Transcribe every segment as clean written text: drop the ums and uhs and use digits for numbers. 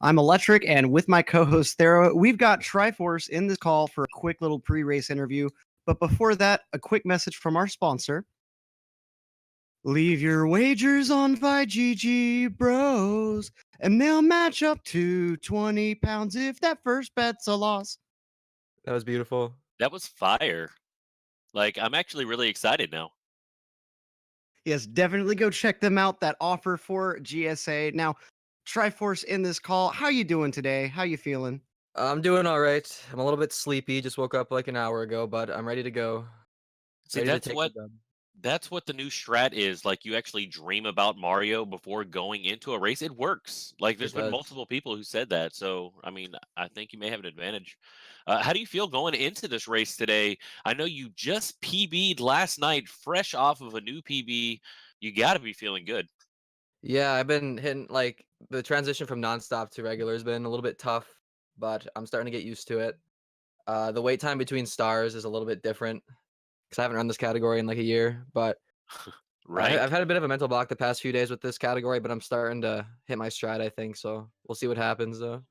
I'm Electric, and with my co-host Thera, we've got Triforce in this call for a quick little pre-race interview. But before that, a quick message from our sponsor. Leave your wagers on 5GG Bros, and they'll match up to 20 pounds if that first bet's a loss. That was beautiful. That was fire. Like, I'm actually really excited now. Yes, definitely go check them out. That offer for GSA. Now, Triforce in this call. How you doing today? How you feeling? I'm doing all right. I'm a little bit sleepy. Just woke up like an hour ago, but I'm ready to go. See, Ready to that's take the what dub. that's what the new strat is. Like, you actually dream about Mario before going into a race. It works. Like, It there's been does. multiple people who said that. So, I mean, I think you may have an advantage. How do you feel going into this race today? I know you just PB'd last night, fresh off of a new PB. You got to be feeling good. Yeah, I've been hitting like the transition from nonstop to regular has been a little bit tough, but I'm starting to get used to it. The wait time between stars is a little bit different because I haven't run this category in like a year, but I've Right? had a bit of a mental block the past few days with this category, but I'm starting to hit my stride, I think. So we'll see what happens though.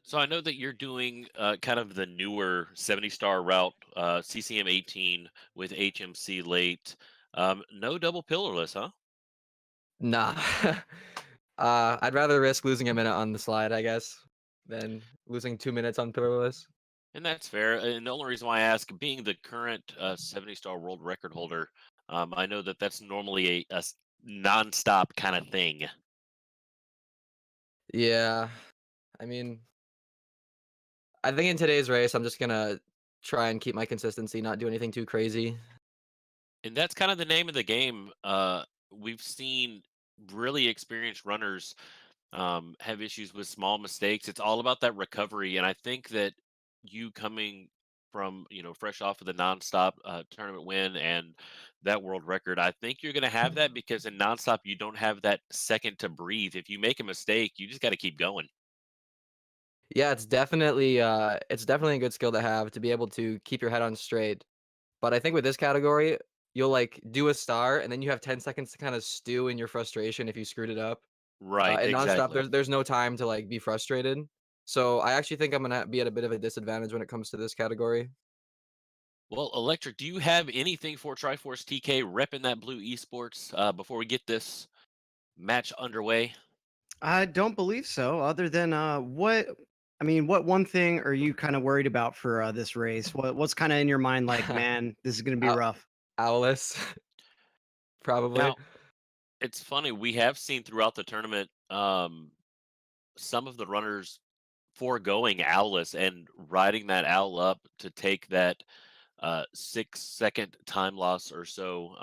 So I know that you're doing kind of the newer 70-star route, CCM 18 with HMC late. No double pillarless, huh? Nah. I'd rather risk losing a minute on the slide, I guess, than losing 2 minutes on pillarless. And that's fair. And the only reason why I ask, being the current 70-star world record holder, I know that that's normally a nonstop kind of thing. Yeah, I mean, I think in today's race, I'm just gonna try and keep my consistency, not do anything too crazy. And that's kind of the name of the game. We've seen really experienced runners have issues with small mistakes. It's all about that recovery, and I think that you coming from fresh off of the nonstop tournament win and that world record, I think you're going to have that because in nonstop you don't have that second to breathe. If you make a mistake, you just got to keep going. Yeah, it's definitely a good skill to have to be able to keep your head on straight. But I think with this category, you'll like do a star and then you have 10 seconds to kind of stew in your frustration if you screwed it up. Right, And nonstop, exactly. there's no time to like be frustrated. So I actually think I'm gonna be at a bit of a disadvantage when it comes to this category. Well, Electric, do you have anything for Triforce TK repping that blue esports before we get this match underway? I don't believe so. Other than what I mean, what one thing are you kind of worried about for this race? What's kind of in your mind? Like, man, this is going to be Ow rough. Owless, probably. Now, it's funny, we have seen throughout the tournament some of the runners foregoing owlless and riding that owl up to take that 6 second time loss or so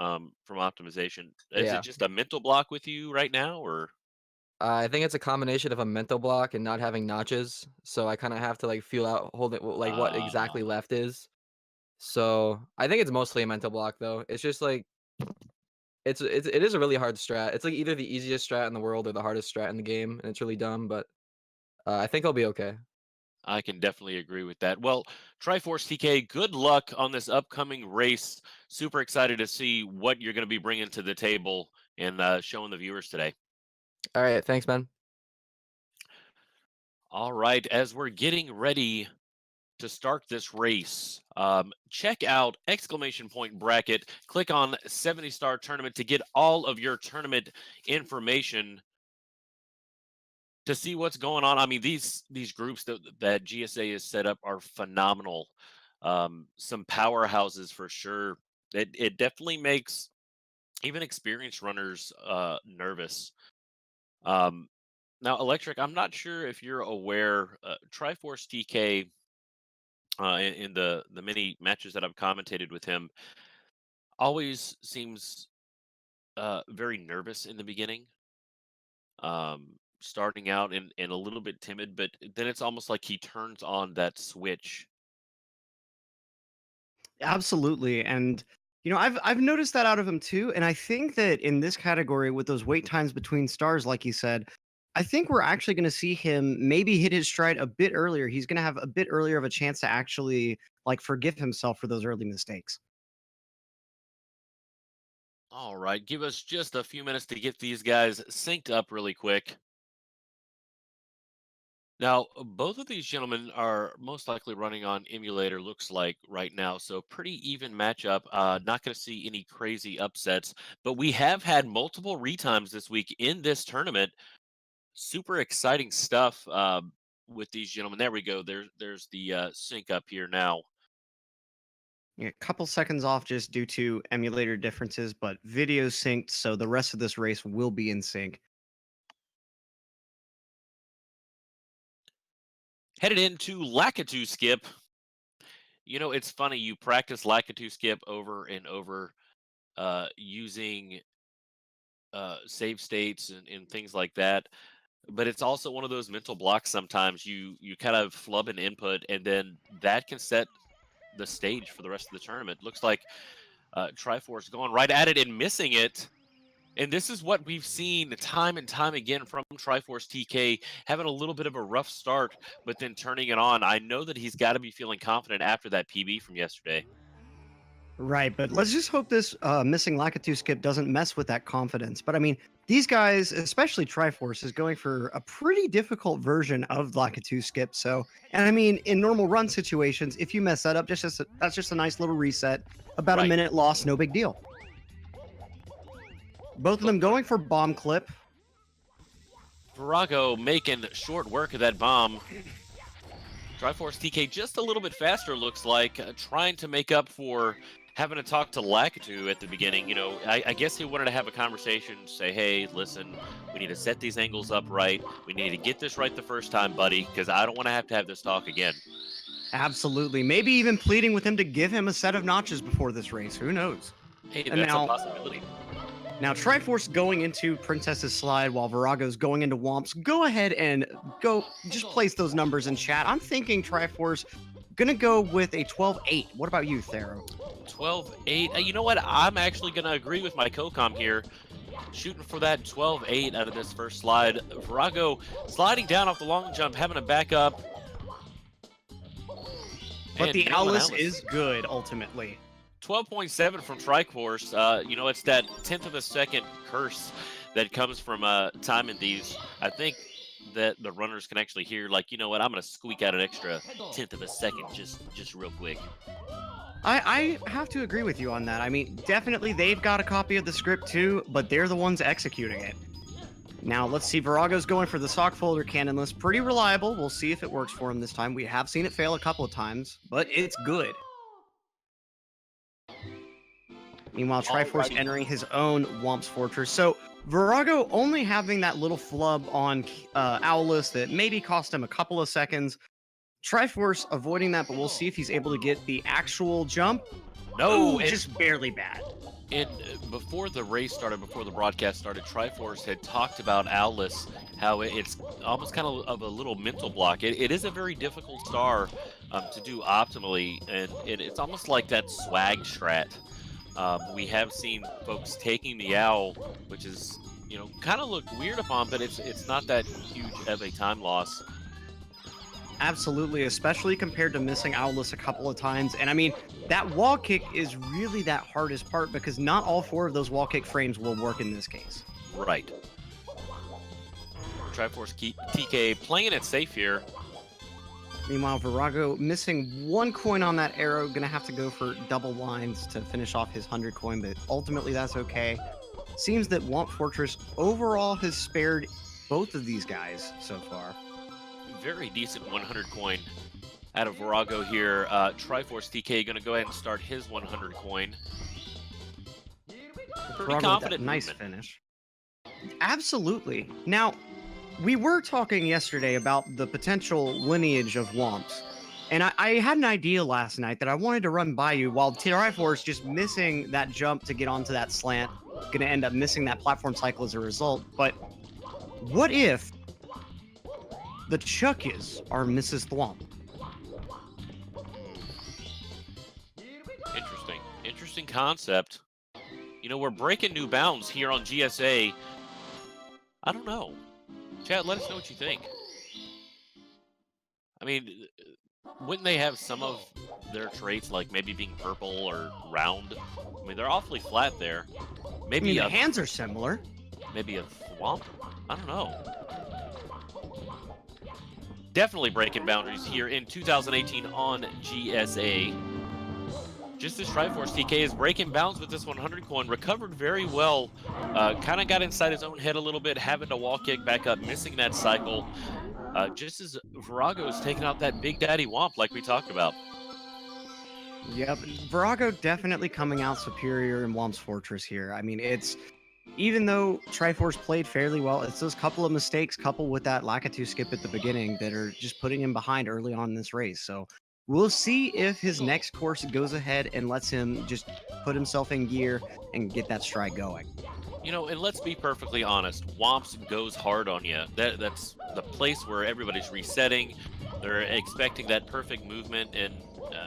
from optimization. Is it Yeah. just a mental block with you right now, or? I think it's a combination of a mental block and not having notches, so I kinda have to, like, feel out hold it like, what exactly uh, left is. So, I think it's mostly a mental block, though. It's just, like it is a really hard strat. It's, like, either the easiest strat in the world or the hardest strat in the game, and it's really dumb, but, I think I'll be okay. I can definitely agree with that. Well, Triforce TK, good luck on this upcoming race. Super excited to see what you're going to be bringing to the table and showing the viewers today. Alright, thanks, man. All right, as we're getting ready to start this race, check out exclamation point bracket. Click on 70-star tournament to get all of your tournament information to see what's going on. I mean, these groups that GSA is set up are phenomenal. Some powerhouses for sure. It definitely makes even experienced runners nervous. Um, Now, Electric, I'm not sure if you're aware, Triforce TK, in the many matches that I've commentated with him, always seems very nervous in the beginning. Starting out and a little bit timid, but then it's almost like he turns on that switch. Absolutely. And I've noticed that out of him too. And I think that in this category with those wait times between stars, like you said, I think we're actually going to see him maybe hit his stride a bit earlier. He's going to have a bit earlier of a chance to actually like forgive himself for those early mistakes. All right, give us just a few minutes to get these guys synced up really quick. Now, both of these gentlemen are most likely running on emulator, looks like right now. So pretty even matchup. Not going to see any crazy upsets, but we have had multiple retimes this week in this tournament. Super exciting stuff with these gentlemen. There we go. There's the sync up here now. Yeah, a couple seconds off just due to emulator differences, but video synced, so the rest of this race will be in sync. Headed into Lakitu Skip. You know, it's funny. You practice Lakitu Skip over and over using save states and things like that. But it's also one of those mental blocks. Sometimes you kind of flub an input, and then that can set the stage for the rest of the tournament. Looks like Triforce going right at it and missing it. And this is what we've seen time and time again from TriforceTK, having a little bit of a rough start, but then turning it on. I know that he's got to be feeling confident after that PB from yesterday. Right, but let's just hope this missing Lakitu skip doesn't mess with that confidence. But I mean, these guys, especially Triforce, is going for a pretty difficult version of Lakitu skip. So, and I mean, in normal run situations, if you mess that up, that's just a nice little reset. About a minute loss, no big deal. Both of them going for bomb clip. Vorago making short work of that bomb. TriforceTK just a little bit faster, looks like, trying to make up for having to talk to Lakitu at the beginning. You know, I guess he wanted to have a conversation, say, hey, listen, we need to set these angles up right. We need to get this right the first time, buddy, because I don't want to have this talk again. Absolutely. Maybe even pleading with him to give him a set of notches before this race. Who knows? Hey, that's a possibility. Now, Triforce going into Princess's slide while Vorago's going into Womps. Go ahead and just place those numbers in chat. I'm thinking Triforce gonna go with a 12-8. What about you, Thero? 12-8. You know what? I'm actually gonna agree with my co-com here. Shooting for that 12-8 out of this first slide. Vorago sliding down off the long jump, having to back up. But the Alice is good, ultimately. 12.7 from Triforce. You know, it's that 10th of a second curse that comes from timing these. I think that the runners can actually hear, like, you know what, I'm going to squeak out an extra 10th of a second just real quick. I have to agree with you on that. I mean, definitely they've got a copy of the script too, but they're the ones executing it. Now, let's see. Vorago's going for the sock folder cannonless. Pretty reliable. We'll see if it works for him this time. We have seen it fail a couple of times, but it's good. Meanwhile, Triforce entering his own Womps Fortress. So, Vorago only having that little flub on Owlus that maybe cost him a couple of seconds. Triforce avoiding that, but we'll see if he's able to get the actual jump. No, just barely bad. And before the race started, before the broadcast started, Triforce had talked about Owlus, how it's almost kind of a little mental block. It is a very difficult star to do optimally, and it's almost like that swag strat. We have seen folks taking the owl, which is, you know, kind of looked weird upon, but it's not that huge of a time loss. Absolutely, especially compared to missing Owlus a couple of times. And I mean, that wall kick is really that hardest part because not all 4 of those wall kick frames will work in this case. Right. TriforceTK playing it safe here. Meanwhile, Vorago missing 1 coin on that arrow, gonna have to go for double lines to finish off his 100 coin, but ultimately that's okay. Seems that Womp Fortress overall has spared both of these guys so far. Very decent 100 coin out of Vorago here. TriforceTK going to go ahead and start his 100 coin. Pretty confident. Nice finish. Absolutely. Now, we were talking yesterday about the potential lineage of Womps, and I had an idea last night that I wanted to run by you while Triforce just missing that jump to get onto that slant, going to end up missing that platform cycle as a result. But what if the Chuckies are Mrs. Thwomp? Interesting concept. You know, we're breaking new bounds here on GSA. I don't know. Chat, let us know what you think. I mean, wouldn't they have some of their traits, like maybe being purple or round? I mean, they're awfully flat there. Maybe the hands are similar. Maybe a Thwomp? I don't know. definitely breaking boundaries here in 2018 on GSA. Just as TriforceTK is breaking bounds with this 100 coin, recovered very well, kind of got inside his own head a little bit, having to wall kick back up, missing that cycle. Just as Vorago is taking out that Big Daddy Womp like we talked about. Yep, Vorago definitely coming out superior in Womp's Fortress here. I mean, even though Triforce played fairly well, it's those couple of mistakes coupled with that Lakitu skip at the beginning that are just putting him behind early on in this race. So we'll see if his next course goes ahead and lets him just put himself in gear and get that stride going. You know, and let's be perfectly honest, Womps goes hard on you. That's the place where everybody's resetting. They're expecting that perfect movement, and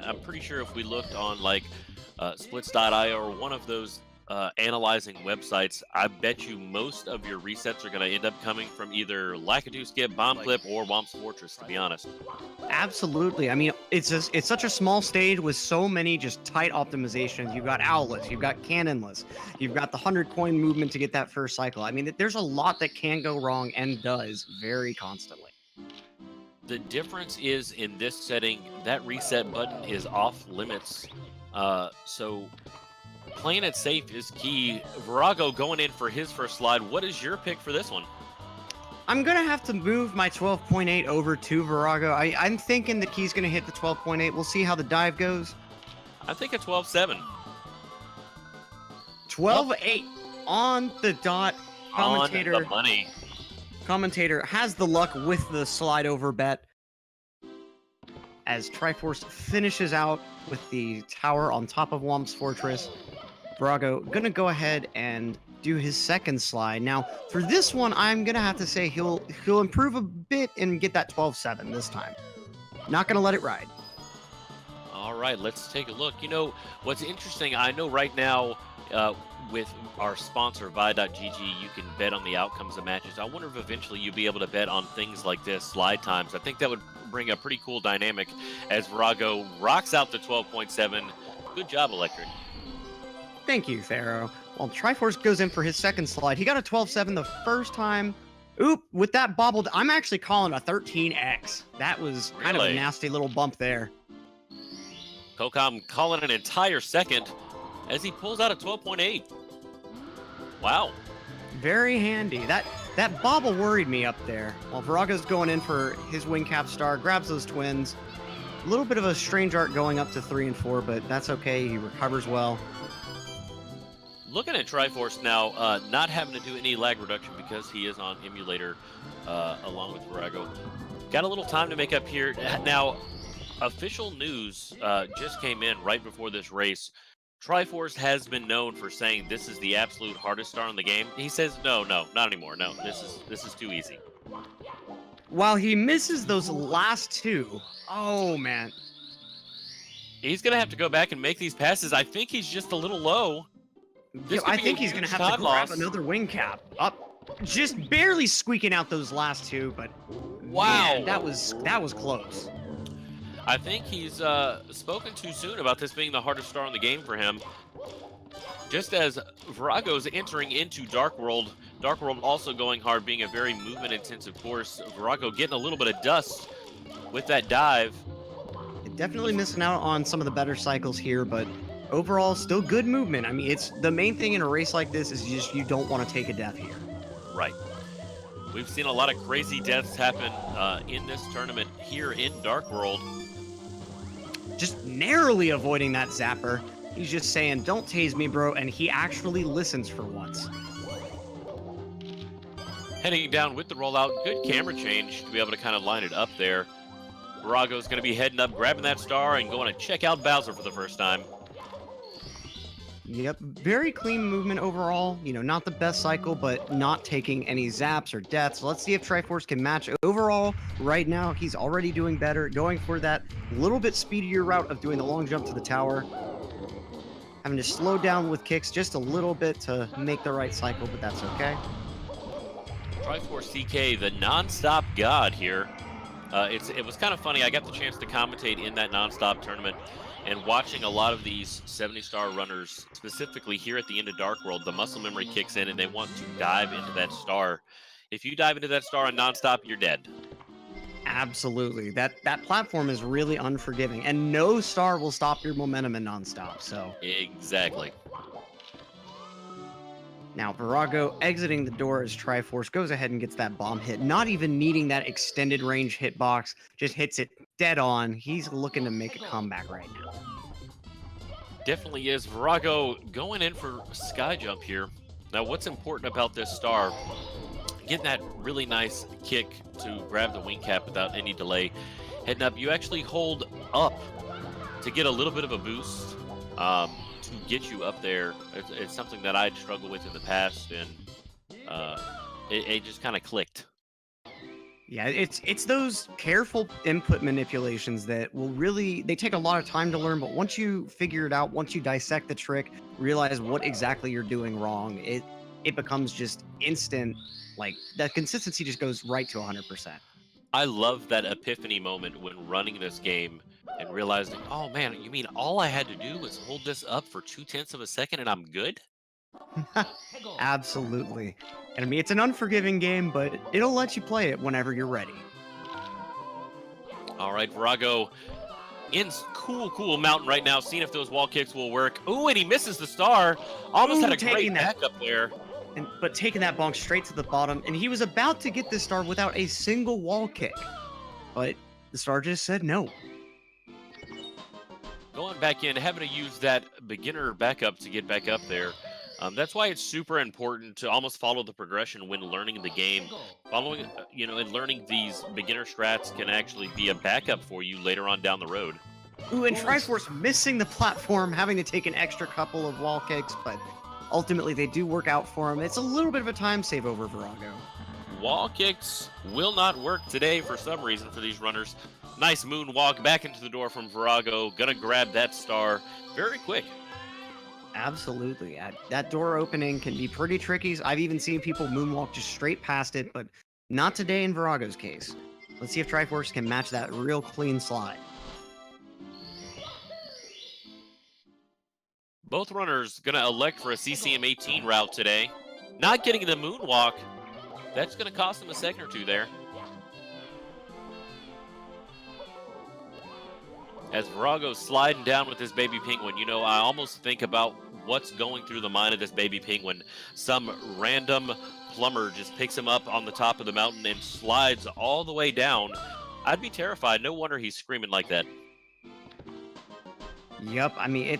I'm pretty sure if we looked on like splits.io or one of those analyzing websites, I bet you most of your resets are going to end up coming from either Lakitu skip, bomb clip, or Womp's Fortress, to be honest. Absolutely. I mean, it's such a small stage with so many just tight optimizations. You've got owlets, you've got cannonless, you've got the 100 coin movement to get that first cycle. I mean, there's a lot that can go wrong and does very constantly. The difference is in this setting, that reset button is off limits. So playing it safe is key. Vorago going in for his first slide. What is your pick for this one? I'm going to have to move my 12.8 over to Vorago. I'm thinking that he's going to hit the 12.8. We'll see how the dive goes. I think a 12.7. 12.8 on the dot. Commentator, on the money. Commentator has the luck with the slide over bet as Triforce finishes out with the tower on top of Womp's Fortress. Vorago gonna go ahead and do his second slide. Now, for this one, I'm gonna have to say he'll improve a bit and get that 12.7 this time. Not gonna let it ride. All right, let's take a look. You know, what's interesting, I know right now with our sponsor, Vi.gg, you can bet on the outcomes of matches. I wonder if eventually you'll be able to bet on things like this, slide times. I think that would bring a pretty cool dynamic as Vorago rocks out the 12.7. Good job, Electric. Thank you, Pharaoh. Well, Triforce goes in for his second slide. He got a 12.7 the first time. Oop, with that bobbled, I'm actually calling a 13x. That was kind of a nasty little bump there. Kokam calling an entire second as he pulls out a 12.8. Wow. Very handy. That bobble worried me up there. While Vorago's going in for his wing cap star, grabs those twins. A little bit of a strange arc going up to 3 and 4, but that's okay. He recovers well. Looking at Triforce now, not having to do any lag reduction because he is on emulator along with Vorago. Got a little time to make up here. Now, official news just came in right before this race. Triforce has been known for saying this is the absolute hardest star in the game. He says, no, not anymore. No, this is too easy. While he misses those last two, oh man. He's going to have to go back and make these passes. I think he's just a little low. I think he's going to have to grab another wing cap. Up, just barely squeaking out those last two, but wow, man, that was close. I think he's spoken too soon about this being the hardest star in the game for him. Just as Vorago's entering into Dark World also going hard, being a very movement-intensive course. Vorago getting a little bit of dust with that dive. Definitely missing out on some of the better cycles here, but overall, still good movement. I mean, it's the main thing in a race like this is just you don't want to take a death here. Right. We've seen a lot of crazy deaths happen in this tournament here in Dark World. Just narrowly avoiding that zapper. He's just saying, don't tase me, bro, and he actually listens for once. Heading down with the rollout, good camera change to be able to kind of line it up there. Vorago's going to be heading up, grabbing that star, and going to check out Bowser for the first time. Yep, very clean movement overall. You know, not the best cycle, but not taking any zaps or deaths. Let's see if Triforce can match. Overall, right now, he's already doing better, going for that little bit speedier route of doing the long jump to the tower. Having to slow down with kicks just a little bit to make the right cycle, but that's okay. TriforceTK, the non-stop god here. It was kind of funny. I got the chance to commentate in that non-stop tournament. And watching a lot of these 70-star runners, specifically here at the end of Dark World, the muscle memory kicks in and they want to dive into that star. If you dive into that star on nonstop, you're dead. Absolutely. That platform is really unforgiving, and no star will stop your momentum in nonstop. So Exactly. now Virago exiting the door as Triforce goes ahead and gets that bomb hit, not even needing that extended range hitbox, just hits it dead on. He's looking to make a comeback right now. Definitely is. Virago going in for sky jump here. Now, what's important about this star? Getting that really nice kick to grab the wing cap without any delay. Heading up, you actually hold up to get a little bit of a boost to get you up there. It's something that I'd struggled with in the past, and it just kind of clicked. Yeah, it's those careful input manipulations that will really they take a lot of time to learn, but once you figure it out, once you dissect the trick, realize what exactly you're doing wrong, it becomes just instant. Like that consistency just goes right to 100%. I love that epiphany moment when running this game and realizing, oh man, you mean all I had to do was hold this up for 0.2 of a second and I'm good? Absolutely. And I mean, it's an unforgiving game, but it'll let you play it whenever you're ready. All right, Virago in cool mountain right now, seeing if those wall kicks will work. Ooh, and he misses the star. Almost had a great backup there. But taking that bonk straight to the bottom, and he was about to get this star without a single wall kick. But the star just said no. Going back in, having to use that beginner backup to get back up there. That's why it's super important to almost follow the progression when learning the game. Following, and learning these beginner strats can actually be a backup for you later on down the road. Ooh, and Triforce missing the platform, having to take an extra couple of wall kicks, but ultimately they do work out for him. It's a little bit of a time save over Virago. Wall kicks will not work today for some reason for these runners. Nice moonwalk back into the door from Virago. Gonna grab that star very quick. Absolutely. That door opening can be pretty tricky. I've even seen people moonwalk just straight past it, but not today in Virago's case. Let's see if Triforce can match that real clean slide. Both runners going to elect for a CCM 18 route today. Not getting the moonwalk. That's going to cost them a second or two there. As Virago's sliding down with this baby penguin, I almost think about what's going through the mind of this baby penguin. Some random plumber just picks him up on the top of the mountain and slides all the way down. I'd be terrified. No wonder he's screaming like that. Yep. I mean,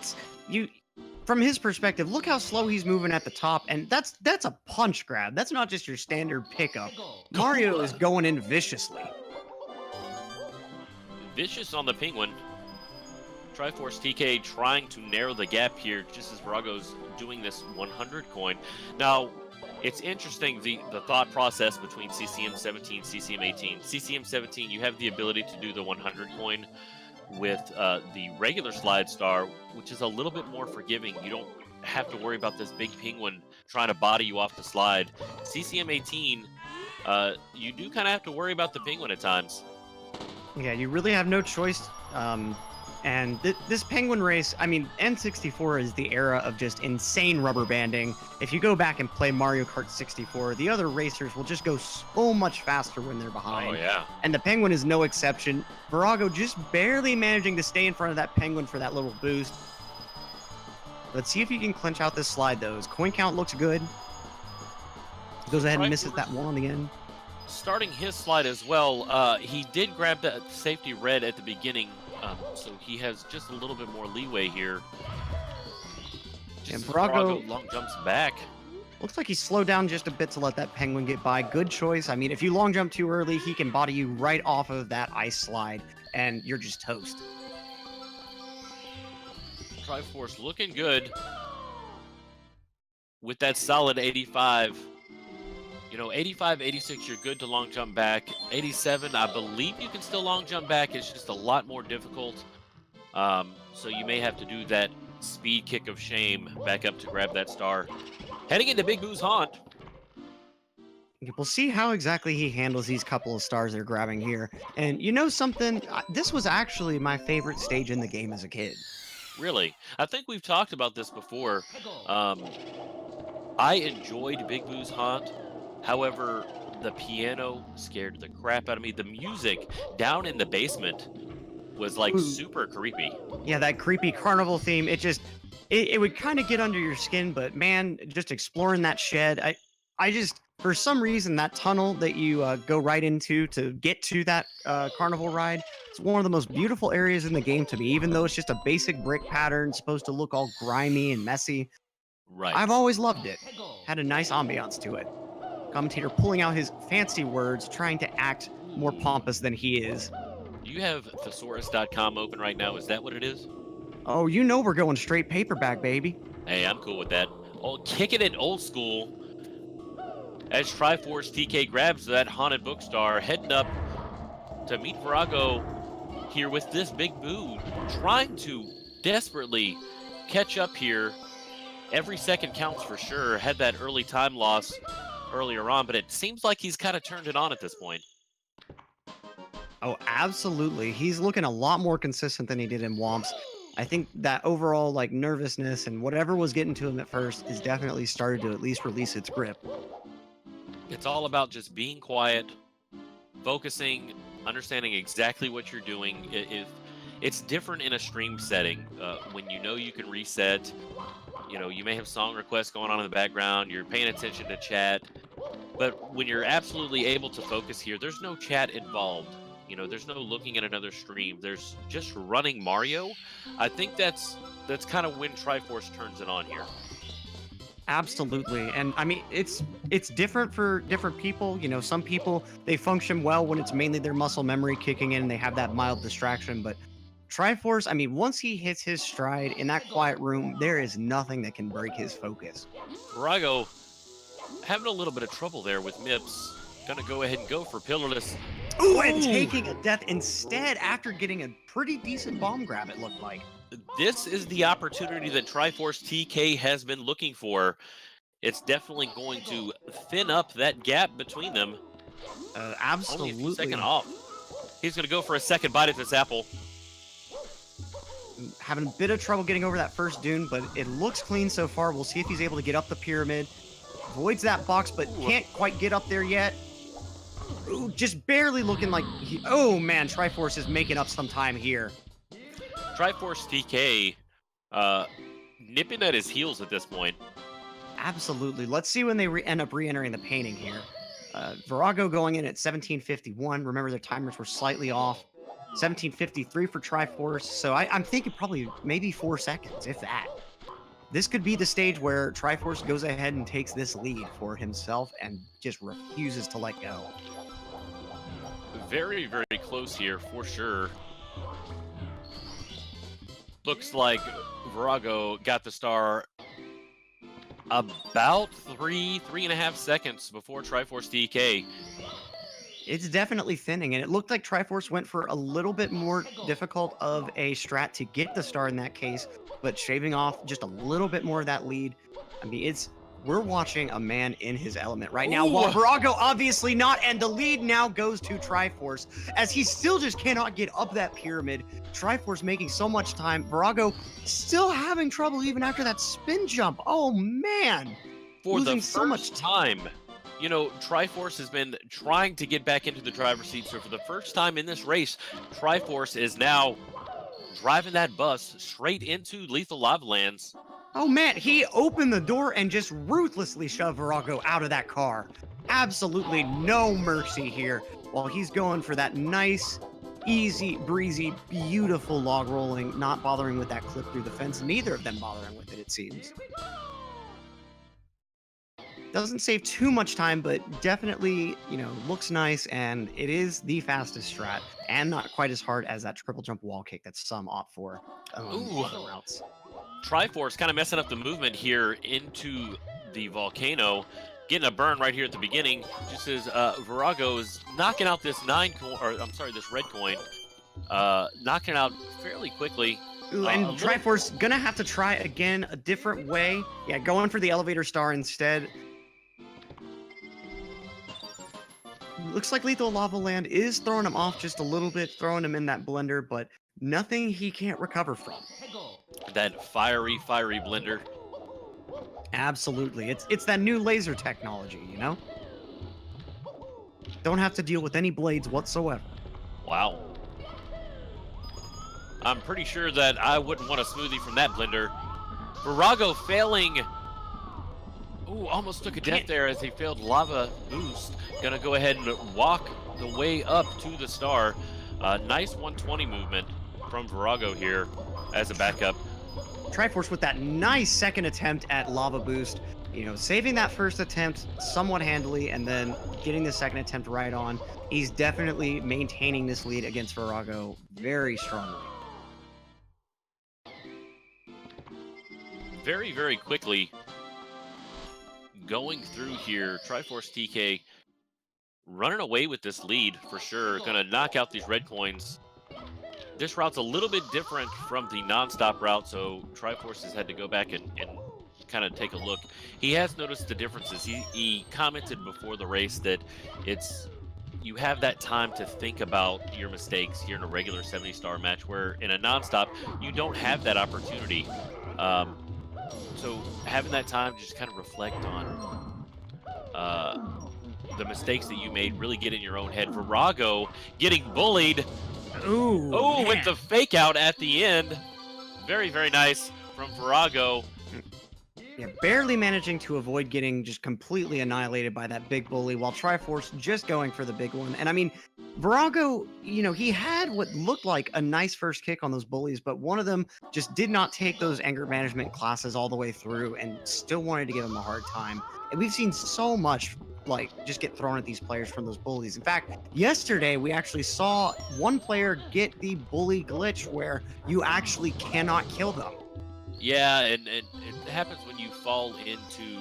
from his perspective, look how slow he's moving at the top, and that's a punch grab. That's not just your standard pickup. Mario is going in viciously. Vicious on the penguin. TriforceTK trying to narrow the gap here, just as Virago's doing this 100 coin. Now, it's interesting the thought process between CCM 17, CCM 18. CCM 17, you have the ability to do the 100 coin with the regular slide star, which is a little bit more forgiving. You don't have to worry about this big penguin trying to body you off the slide. CCM 18, you do kind of have to worry about the penguin at times. Yeah, you really have no choice. And this penguin race, I mean, N64 is the era of just insane rubber banding. If you go back and play Mario Kart 64, the other racers will just go so much faster when they're behind. Oh, yeah. And the penguin is no exception. Virago just barely managing to stay in front of that penguin for that little boost. Let's see if he can clinch out this slide, though. His coin count looks good. He goes ahead and misses that one again. Starting his slide as well, he did grab that safety red at the beginning, so he has just a little bit more leeway here. And Virago long jumps back. Looks like he slowed down just a bit to let that penguin get by. Good choice. I mean, if you long jump too early, he can body you right off of that ice slide, and you're just toast. Triforce looking good with that solid 85. 85, 86, you're good to long jump back. 87, I believe you can still long jump back. It's just a lot more difficult. So you may have to do that speed kick of shame back up to grab that star. Heading into Big Boo's Haunt. We'll see how exactly he handles these couple of stars they're grabbing here. And you know something? This was actually my favorite stage in the game as a kid. Really? I think we've talked about this before. I enjoyed Big Boo's Haunt. However, the piano scared the crap out of me. The music down in the basement was like Ooh. super creepy. Yeah, that creepy carnival theme. It would kind of get under your skin, but man, just exploring that shed, I just for some reason that tunnel that you go right into to get to that carnival ride, it's one of the most beautiful areas in the game to me. Even though it's just a basic brick pattern, supposed to look all grimy and messy, Right. I've always loved it. Had a nice ambiance to it. Commentator pulling out his fancy words, trying to act more pompous than he is. You have thesaurus.com open right now. Is that what it is? Oh, you know we're going straight paperback, baby. Hey, I'm cool with that. Oh, kicking it old school as TriforceTK grabs that haunted bookstar, heading up to meet Vorago here with this big boo, trying to desperately catch up here. Every second counts for sure. Had that early time loss earlier on, but it seems like he's kind of turned it on at this point. Oh, absolutely. He's looking a lot more consistent than he did in Womps. I think that overall like nervousness and whatever was getting to him at first is definitely started to at least release its grip. It's all about just being quiet, focusing, understanding exactly what you're doing. It's different in a stream setting when you know you can reset. You know, you may have song requests going on in the background. You're paying attention to chat. But when you're absolutely able to focus here, there's no chat involved. You know, there's no looking at another stream. There's just running Mario. I think that's kind of when Triforce turns it on here. Absolutely. And I mean, it's different for different people. You know, some people, they function well when it's mainly their muscle memory kicking in and they have that mild distraction. But Triforce, I mean, once he hits his stride in that quiet room, there is nothing that can break his focus. Vorago having a little bit of trouble there with Mips. Gonna go ahead and go for Pillarless. Ooh, and taking a death instead after getting a pretty decent bomb grab, it looked like. This is the opportunity that TriforceTK has been looking for. It's definitely going to thin up that gap between them. Absolutely. Only a second off. He's going to go for a second bite at this apple. Having a bit of trouble getting over that first dune, but it looks clean so far. We'll see if he's able to get up the pyramid. Avoids that box, but can't quite get up there yet. Ooh, just barely looking like oh man, Triforce is making up some time here. TriforceTK nipping at his heels at this point. Absolutely. Let's see when they end up re-entering the painting here. Vorago going in at 17:51. Remember, their timers were slightly off. 17:53 for Triforce. So I'm thinking probably maybe 4 seconds, if that. This could be the stage where Triforce goes ahead and takes this lead for himself and just refuses to let go. Very, very close here for sure. Looks like Vorago got the star about 3.5 seconds before TriforceTK. It's definitely thinning, and it looked like Triforce went for a little bit more difficult of a strat to get the star in that case, but shaving off just a little bit more of that lead. I mean, we're watching a man in his element right now. While Vorago obviously not, and the lead now goes to Triforce as he still just cannot get up that pyramid. Triforce making so much time. Vorago still having trouble even after that spin jump. Oh man, For losing the so much first time, you know, Triforce has been trying to get back into the driver's seat. So for the first time in this race, Triforce is now driving that bus straight into Lethal Lava Lands. Oh man, he opened the door and just ruthlessly shoved Vorago out of that car. Absolutely no mercy here while he's going for that nice, easy, breezy, beautiful log rolling, not bothering with that clip through the fence. Neither of them bothering with it, it seems. Doesn't save too much time, but definitely, you know, looks nice, and it is the fastest strat, and not quite as hard as that triple jump wall kick that some opt for other routes. Triforce kind of messing up the movement here into the volcano, getting a burn right here at the beginning. Just as Vorago is knocking out this this red coin, knocking it out fairly quickly. Ooh, and Triforce gonna have to try again a different way. Yeah, going for the elevator star instead. Looks like Lethal Lava Land is throwing him off just a little bit, throwing him in that blender, but nothing he can't recover from. That fiery blender. Absolutely. It's that new laser technology, you know? Don't have to deal with any blades whatsoever. Wow. I'm pretty sure that I wouldn't want a smoothie from that blender. Vorago failing. Ooh, almost took a death there as he failed lava boost. Gonna go ahead and walk the way up to the star. Nice 120 movement from Vorago here as a backup. Triforce with that nice second attempt at lava boost. You know, saving that first attempt somewhat handily and then getting the second attempt right on. He's definitely maintaining this lead against Vorago very strongly. Very, very quickly going through here. TriforceTK running away with this lead for sure. Gonna knock out these red coins. This route's a little bit different from the non-stop route, so Triforce has had to go back and kind of take a look. He has noticed the differences. He commented before the race that you have that time to think about your mistakes here in a regular 70-star match, where in a non-stop, you don't have that opportunity. So having that time to just kind of reflect on the mistakes that you made, really get in your own head. Vorago getting bullied. Ooh, Oh, man. with the fake out at the end. Very, very nice from Vorago. Yeah, barely managing to avoid getting just completely annihilated by that big bully, while Triforce just going for the big one. And I mean, Vorago, you know, he had what looked like a nice first kick on those bullies, but one of them just did not take those anger management classes all the way through and still wanted to give him a hard time. And we've seen so much like just get thrown at these players from those bullies. In fact, yesterday we actually saw one player get the bully glitch where you actually cannot kill them. Yeah, and it happens when you fall into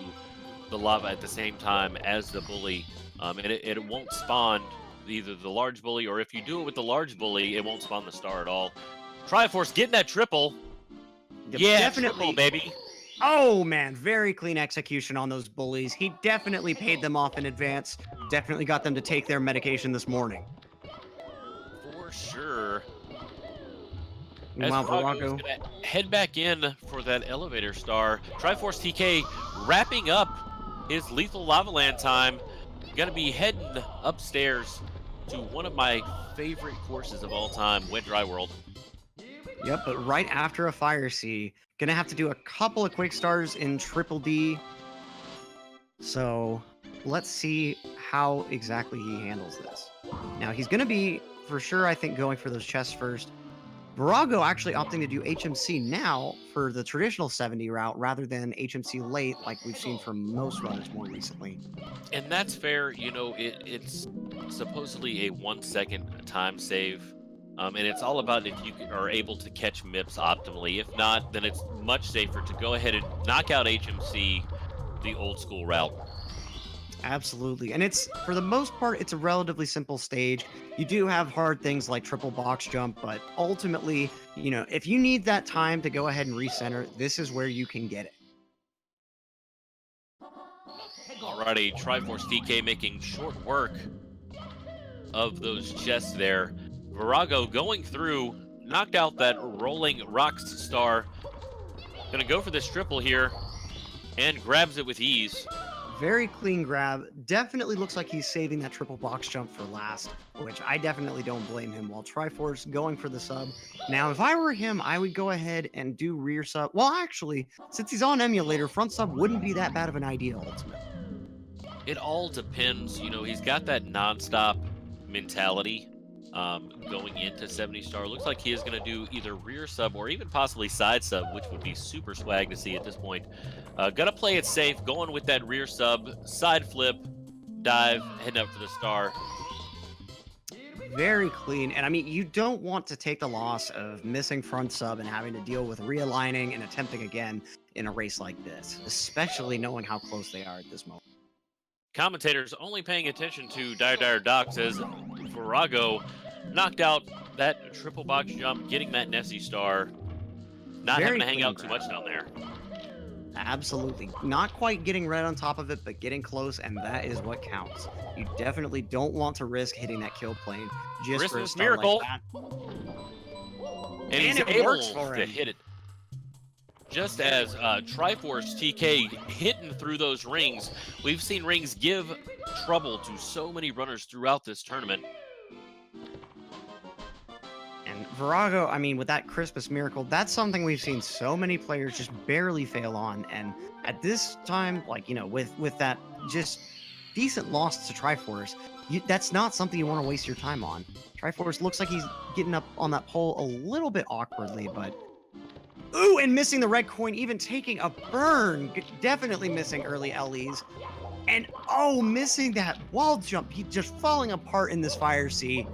the lava at the same time as the bully. And it won't spawn either the large bully, or if you do it with the large bully, it won't spawn the star at all. Triforce getting that triple. Yeah, definitely, triple, baby. Oh man, very clean execution on those bullies. He definitely paid them off in advance. Definitely got them to take their medication this morning. For sure. As Meanwhile, Vorago's Vorago gonna head back in for that elevator star. TriforceTK wrapping up his lethal lava land time. Gonna be heading upstairs to one of my favorite courses of all time, Wet Dry World. Yep, but right after a Fire Sea, gonna have to do a couple of quick stars in Triple D. So let's see how exactly he handles this. Now he's gonna be, for sure, I think, going for those chests first. Vorago actually opting to do HMC now for the traditional 70 route rather than HMC late like we've seen from most runners more recently. And that's fair. You know, it's supposedly a 1 second time save. And it's all about if you are able to catch MIPS optimally. If not, then it's much safer to go ahead and knock out HMC the old school route. Absolutely. And it's, for the most part, it's a relatively simple stage. You do have hard things like triple box jump, but ultimately, you know, if you need that time to go ahead and recenter, this is where you can get it. Alrighty, TriforceTK making short work of those chests there. Vorago going through, knocked out that rolling rocks star. Gonna go for this triple here and grabs it with ease. Very clean grab. Definitely looks like he's saving that triple box jump for last, which I definitely don't blame him, while Triforce going for the sub. Now, if I were him, I would go ahead and do rear sub. Well, actually, since he's on emulator, front sub wouldn't be that bad of an idea, ultimately. It all depends. You know, he's got that non-stop mentality going into 70 star. Looks like he is going to do either rear sub or even possibly side sub, which would be super swag to see at this point. Gonna play it safe, going with that rear sub, side flip, dive, heading up for the star. Very clean. And I mean, you don't want to take the loss of missing front sub and having to deal with realigning and attempting again in a race like this, especially knowing how close they are at this moment. Commentators only paying attention to Dire Docks as Vorago knocked out that triple box jump, getting that Nessie star. Not having to hang out too much down there. Absolutely. Not quite getting red on top of it, but getting close, and that is what counts. You definitely don't want to risk hitting that kill plane just for a Christmas star miracle. like that. And he's it able works for to him. hit it. just as TriforceTK hitting through those rings. We've seen rings give trouble to so many runners throughout this tournament. And Vorago, I mean, with that Christmas Miracle, that's something we've seen so many players just barely fail on. And at this time, like, you know, with that just decent loss to Triforce, that's not something you want to waste your time on. Triforce looks like he's getting up on that pole a little bit awkwardly, but... Ooh, and missing the red coin, even taking a burn. Definitely missing early LEs. And, oh, missing that wall jump. He just falling apart in this Fire Sea.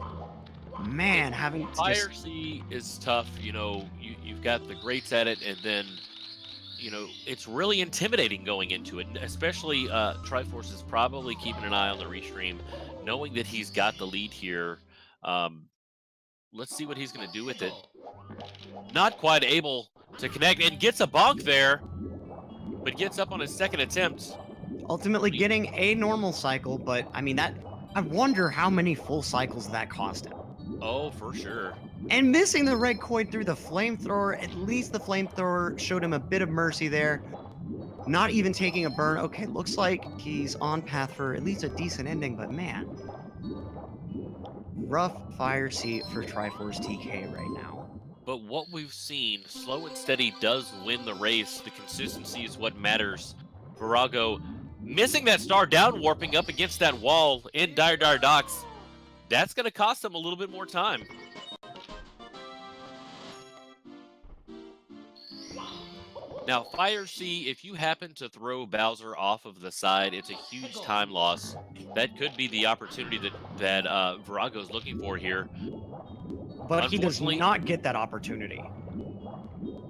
Man, having to Fire Sea is tough. You know, you've got the greats at it, and then, you know, it's really intimidating going into it. Especially Triforce is probably keeping an eye on the restream, knowing that he's got the lead here. Let's see what he's going to do with it. Not quite able to connect, and gets a bonk there, but gets up on his second attempt. Ultimately getting a normal cycle, but I mean, I wonder how many full cycles that cost him. Oh, for sure. And missing the red coin through the flamethrower, at least the flamethrower showed him a bit of mercy there. Not even taking a burn. Okay, looks like he's on path for at least a decent ending, but man. Rough Fire Sea for TriforceTK right now. But what we've seen, slow and steady does win the race. The consistency is what matters. Vorago missing that star down, warping up against that wall in Dire Docks. That's going to cost him a little bit more time. Now, Fire Sea, if you happen to throw Bowser off of the side, it's a huge time loss. That could be the opportunity that Vorago is looking for here. But he does not get that opportunity.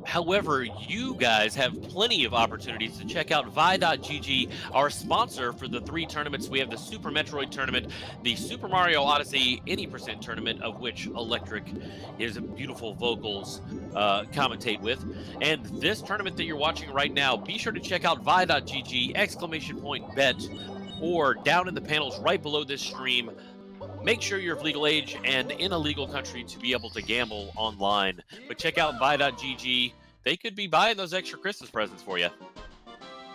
However, you guys have plenty of opportunities to check out Vi.gg, our sponsor for the 3 tournaments. We have the Super Metroid tournament, the Super Mario Odyssey Any Percent tournament, of which Electric is beautiful vocals commentate with. And this tournament that you're watching right now, be sure to check out Vi.gg, !bet, or down in the panels right below this stream. Make sure you're of legal age and in a legal country to be able to gamble online. But check out Vi.gg. They could be buying those extra Christmas presents for you.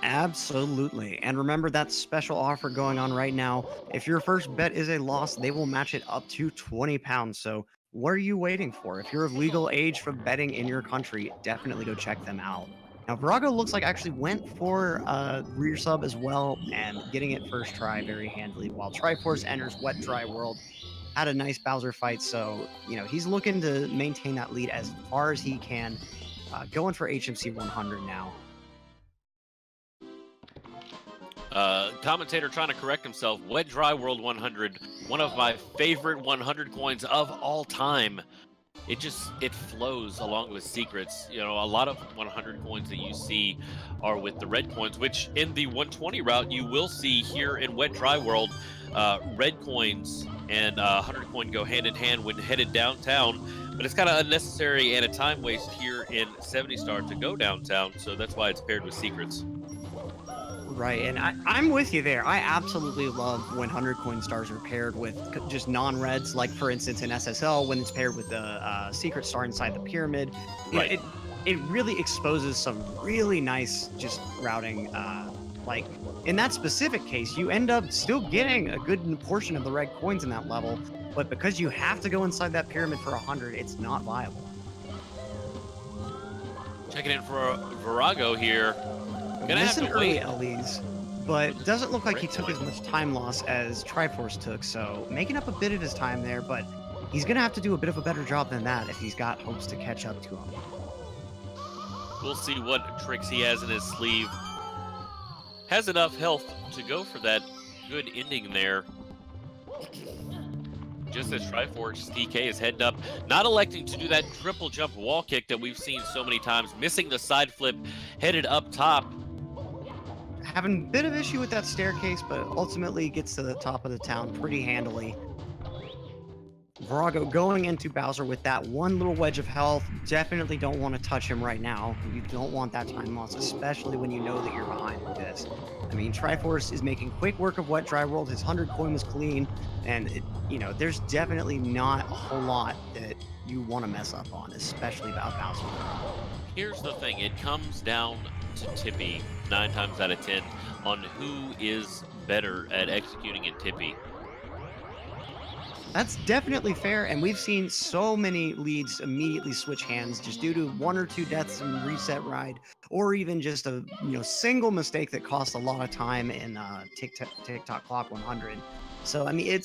Absolutely. And remember that special offer going on right now. If your first bet is a loss, they will match it up to £20. So what are you waiting for? If you're of legal age for betting in your country, definitely go check them out. Now, Vorago looks like actually went for rear sub as well and getting it first try very handily, while Triforce enters Wet Dry World. Had a nice Bowser fight, so, you know, he's looking to maintain that lead as far as he can. Going for HMC 100 now. Commentator trying to correct himself. Wet Dry World 100, one of my favorite 100 coins of all time. It flows along with secrets. You know, a lot of 100 coins that you see are with the red coins, which in the 120 route you will see here in Wet Dry World. Red coins and 100 coin go hand in hand when headed downtown, but it's kind of unnecessary and a time waste here in 70 Star to go downtown, so that's why it's paired with secrets. Right, and I'm with you there. I absolutely love when 100 coin stars are paired with just non-reds, like for instance in SSL when it's paired with the secret star inside the pyramid. Right. It really exposes some really nice just routing. Like in that specific case, you end up still getting a good portion of the red coins in that level, but because you have to go inside that pyramid for 100, it's not viable. Checking in for Vorago here. Gonna have to early wait. LEs, but doesn't look like he took as much time loss as Triforce took, so making up a bit of his time there, but he's gonna have to do a bit of a better job than that if he's got hopes to catch up to him. We'll see what tricks he has in his sleeve. Has enough health to go for that good ending there. Just as TriforceTK is heading up, not electing to do that triple jump wall kick that we've seen so many times, missing the side flip, headed up top. Having a bit of issue with that staircase, but ultimately gets to the top of the town pretty handily. Vorago going into Bowser with that one little wedge of health. Definitely don't want to touch him right now. You don't want that time loss, especially when you know that you're behind with this. I mean, Triforce is making quick work of Wet Dry World. His 100 coin was clean, and there's definitely not a whole lot that you want to mess up on, especially about Bowser. Here's the thing, it comes down to Tippy 9 times out of 10 on who is better at executing in Tippy. That's definitely fair, and we've seen so many leads immediately switch hands just due to 1 or 2 deaths in reset ride, or even just a single mistake that costs a lot of time in TikTok Clock 100. So I mean,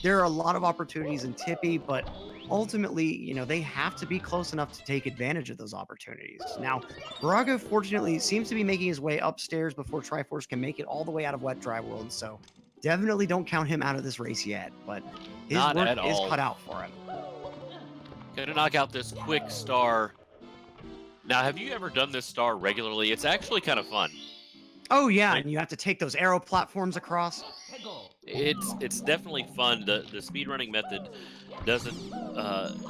there are a lot of opportunities in Tippy, but ultimately, they have to be close enough to take advantage of those opportunities. Now, Vorago fortunately seems to be making his way upstairs before Triforce can make it all the way out of Wet Dry World, so definitely don't count him out of this race yet, but his work is cut out for him. Gonna knock out this quick star. Now, have you ever done this star regularly? It's actually kind of fun. Oh yeah, and you have to take those arrow platforms across. It's definitely fun. The speedrunning method doesn't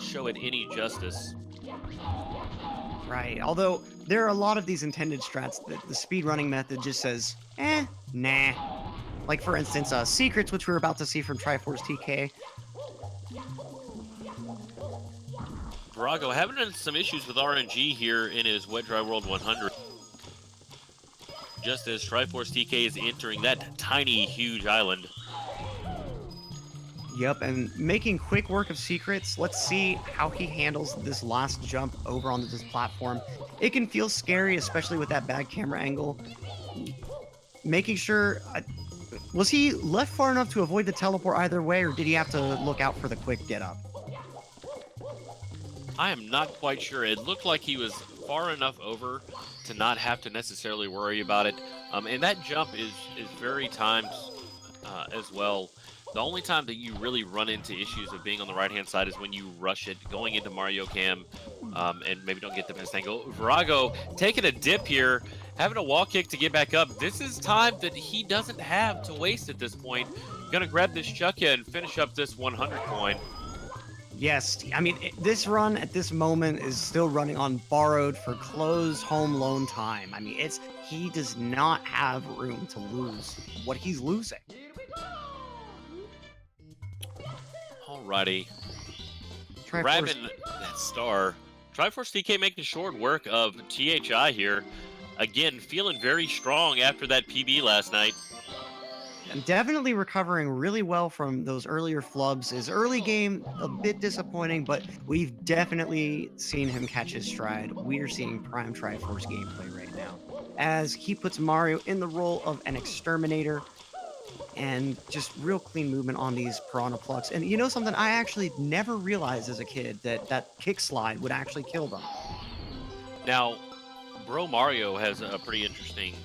show it any justice. Right, although there are a lot of these intended strats that the speedrunning method just says, nah. Like, for instance, Secrets, which we're about to see from TriforceTK. Vorago having some issues with RNG here in his Wet Dry World 100. Just as TriforceTK is entering that tiny, huge island. Yep, and making quick work of Secrets. Let's see how he handles this last jump over onto this platform. It can feel scary, especially with that bad camera angle. Making sure... was he left far enough to avoid the teleport either way, or did he have to look out for the quick get up? I am not quite sure. It looked like he was far enough over to not have to necessarily worry about it. And that jump is very timed as well. The only time that you really run into issues of being on the right-hand side is when you rush it, going into Mario Cam, and maybe don't get the best angle. Vorago taking a dip here, having a wall kick to get back up. This is time that he doesn't have to waste at this point. Gonna grab this Chuckya and finish up this 100 coin. Yes, I mean, this run at this moment is still running on borrowed for closed home loan time. I mean, he does not have room to lose what he's losing. Alrighty. Grabbing that star. TriforceTK making short work of THI here. Again, feeling very strong after that PB last night. And definitely recovering really well from those earlier flubs. His early game, a bit disappointing, but we've definitely seen him catch his stride. We're seeing prime Triforce gameplay right now, as he puts Mario in the role of an exterminator, and just real clean movement on these Piranha Plucks. And you know something? I actually never realized as a kid that kick slide would actually kill them. Now, Bro Mario has a pretty interesting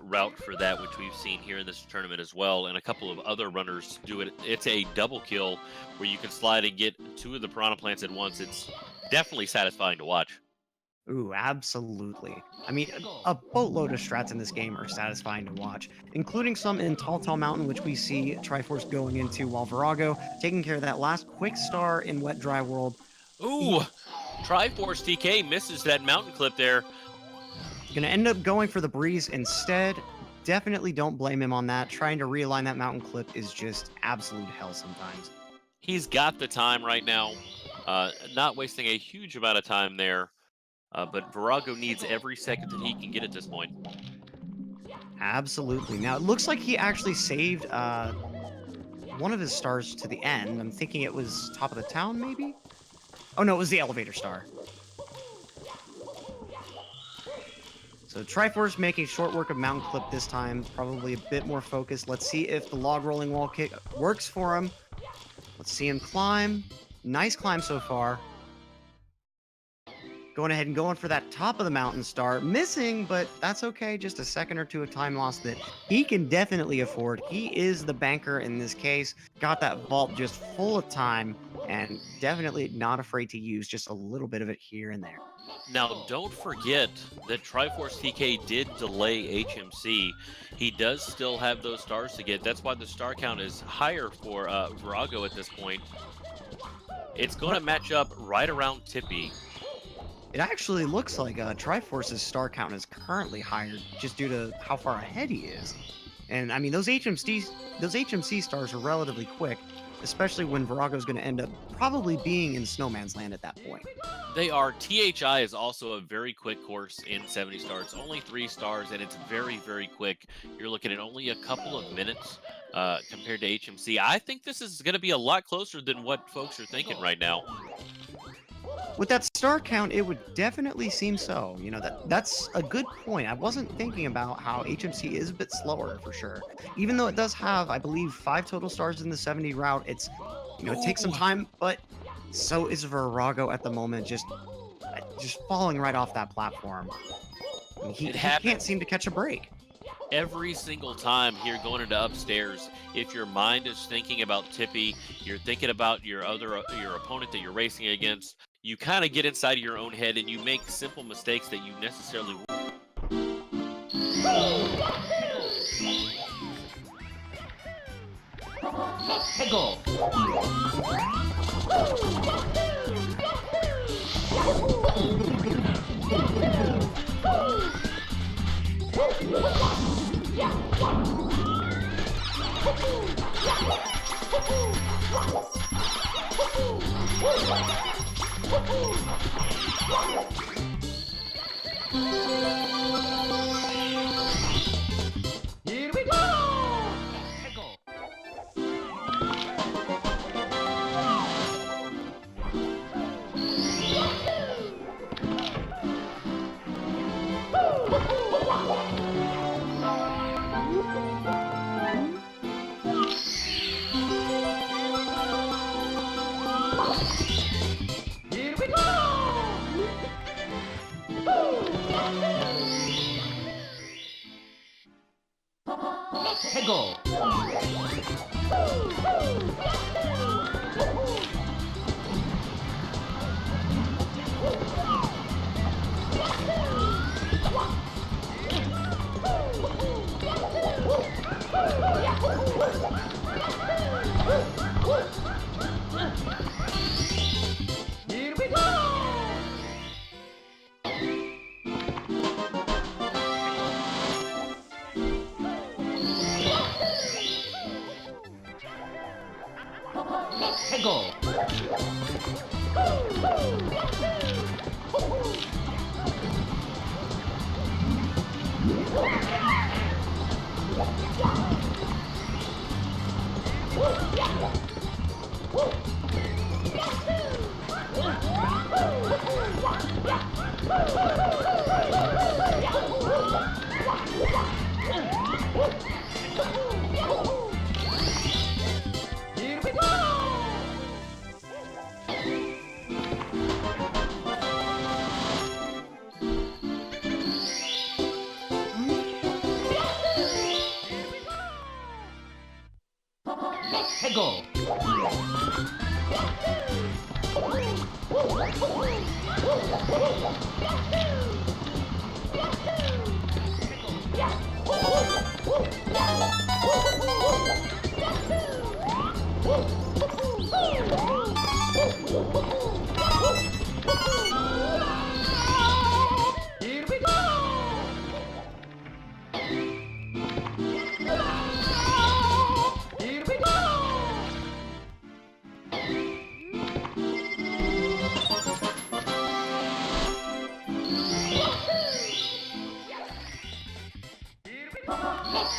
route for that, which we've seen here in this tournament as well, and a couple of other runners do it. It's a double kill where you can slide and get 2 of the Piranha Plants at once. It's definitely satisfying to watch. Ooh, absolutely. I mean, a boatload of strats in this game are satisfying to watch, including some in Tall Tall Mountain, which we see Triforce going into, while Vorago taking care of that last quick star in Wet Dry World. Ooh, TriforceTK misses that mountain clip there. Gonna end up going for the breeze instead. Definitely don't blame him on that. Trying to realign that mountain clip is just absolute hell sometimes. He's got the time right now. Not wasting a huge amount of time there. But Vorago needs every second that he can get at this point. Absolutely. Now, it looks like he actually saved one of his stars to the end. I'm thinking it was top of the town, maybe? Oh, no, it was the elevator star. So Triforce making short work of mountain clip this time. Probably a bit more focused. Let's see if the log rolling wall kick works for him. Let's see him climb. Nice climb so far. Going ahead and going for that top of the mountain star. Missing, but that's okay. Just a second or two of time loss that he can definitely afford. He is the banker in this case. Got that vault just full of time, and definitely not afraid to use just a little bit of it here and there. Now, don't forget that TriforceTK did delay HMC. He does still have those stars to get. That's why the star count is higher for Vorago at this point. It's going to match up right around Tippy. It actually looks like Triforce's star count is currently higher just due to how far ahead he is. And I mean, those HMC stars are relatively quick, especially when Vorago's going to end up probably being in Snowman's Land at that point. They are. THI is also a very quick course in 70 stars. It's only 3 stars, and it's very, very quick. You're looking at only a couple of minutes compared to HMC. I think this is going to be a lot closer than what folks are thinking right now. With that star count, it would definitely seem so. You know, that's a good point. I wasn't thinking about how HMC is a bit slower for sure. Even though it does have, I believe, 5 total stars in the 70 route, it's, you know, it takes some time, but so is Vorago at the moment, just falling right off that platform. I mean, he can't seem to catch a break. Every single time here going into upstairs, if your mind is thinking about Tippy, you're thinking about your opponent that you're racing against, you kind of get inside of your own head and you make simple mistakes that you necessarily Here we go! Here we go! Here we go! Here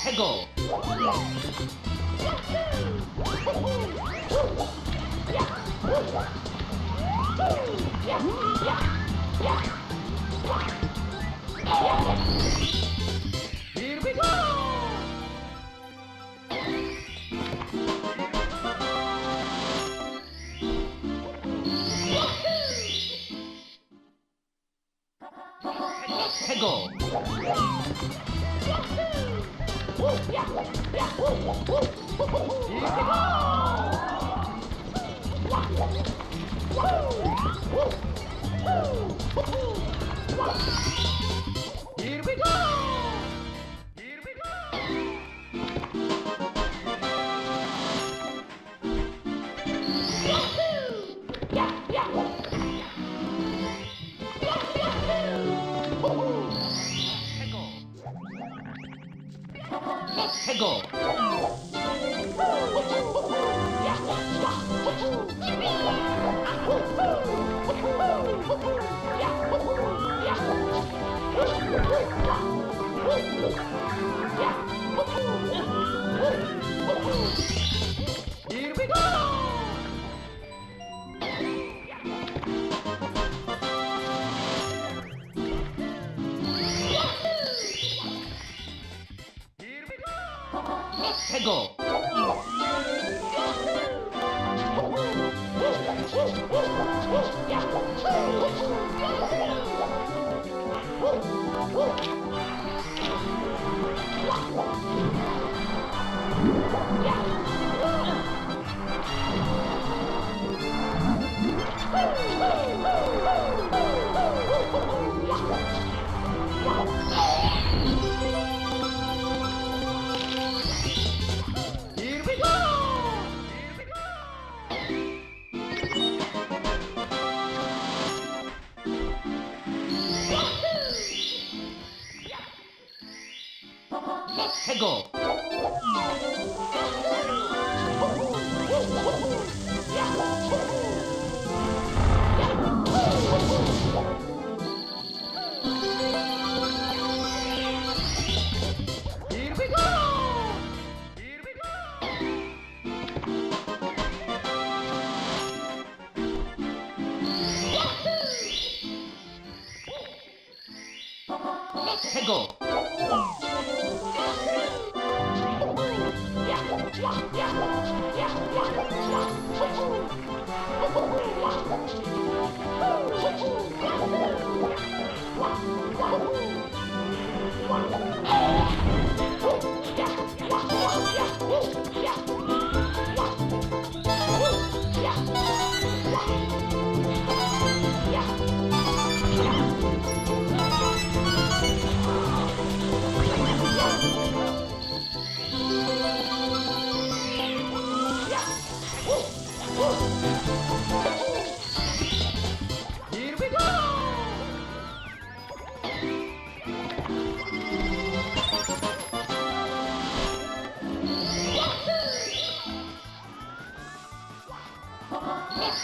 we go! Here we go! Here we go! Here we go! Here we go! Here we go! 해고. Here we go. 해고. Here we go. 해고. Here we go. Here we go. 해고. Here we go.